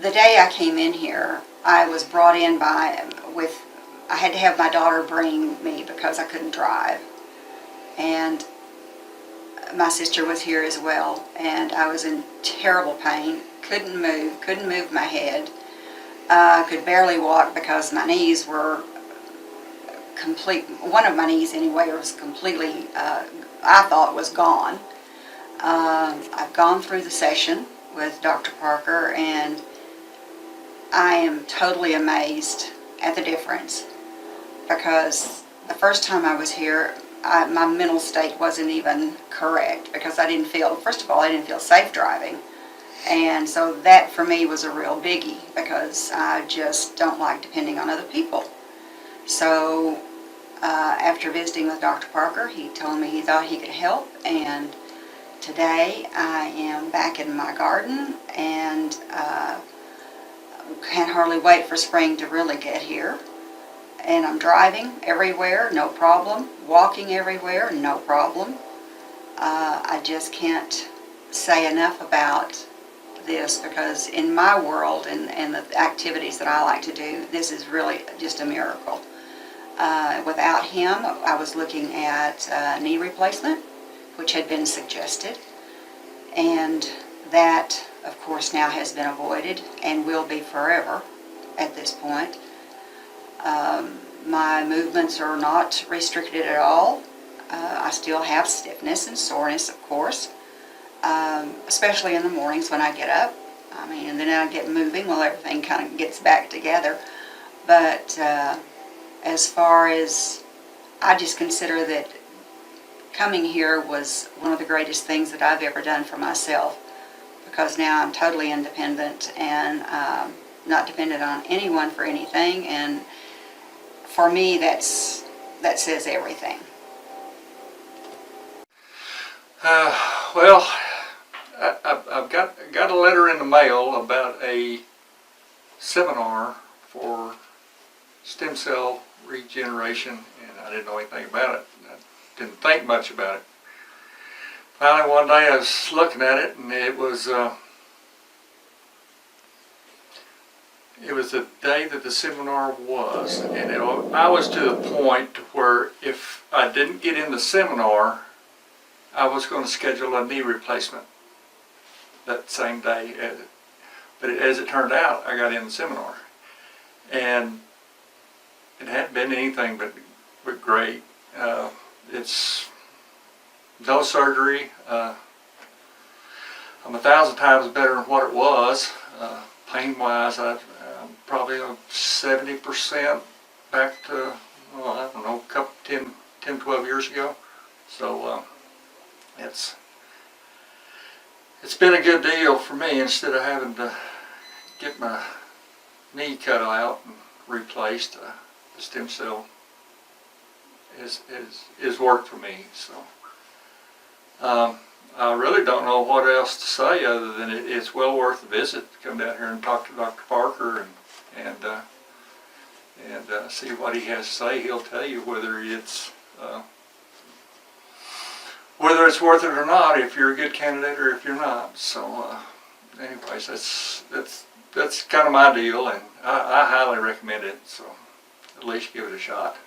the day I came in here, I was brought in I had to have my daughter bring me because I couldn't drive. And my sister was here as well, and I was in terrible pain, couldn't move my head, could barely walk because my knees were one of my knees anyway was completely, I thought was gone. I've gone through the session with Dr. Parker, and I am totally amazed at the difference, because the first time I was here, my mental state wasn't even correct, because first of all, I didn't feel safe driving. And so that for me was a real biggie, because I just don't like depending on other people. So after visiting with Dr. Parker, he told me he thought he could help, and today I am back in my garden, and can't hardly wait for spring to really get here. And I'm driving everywhere, no problem. Walking everywhere, no problem. I just can't say enough about this, because in my world and the activities that I like to do, this is really just a miracle. Without him, I was looking at knee replacement, which had been suggested, and that, of course, now has been avoided and will be forever at this point. My movements are not restricted at all. I still have stiffness and soreness, of course, especially in the mornings when I get up. And then I get moving while everything kind of gets back together. But as far as, I just consider that coming here was one of the greatest things that I've ever done for myself, because now I'm totally independent and not dependent on anyone for anything, and for me that says everything. Well, I've got a letter in the mail about a seminar for stem cell regeneration, and I didn't know anything about it. I didn't think much about it. Finally, one day I was looking at it, and it was the day that the seminar was, and I was to the point where if I didn't get in the seminar, I was going to schedule a knee replacement that same day. But as it turned out, I got in the seminar, and it hadn't been anything but great. It's no surgery. I'm 1,000 times better than what it was. Pain-wise, I'm probably 70% back to, I don't know, 10, 12 years ago. So it's been a good deal for me, instead of having to get my knee cut out and replaced. The stem cell is worked for me. So I really don't know what else to say other than it's well worth the visit to come down here and talk to Dr. Parker and see what he has to say. He'll tell you whether it's worth it or not, if you're a good candidate or if you're not. So anyways, that's kind of my deal, and I highly recommend it. So at least give it a shot.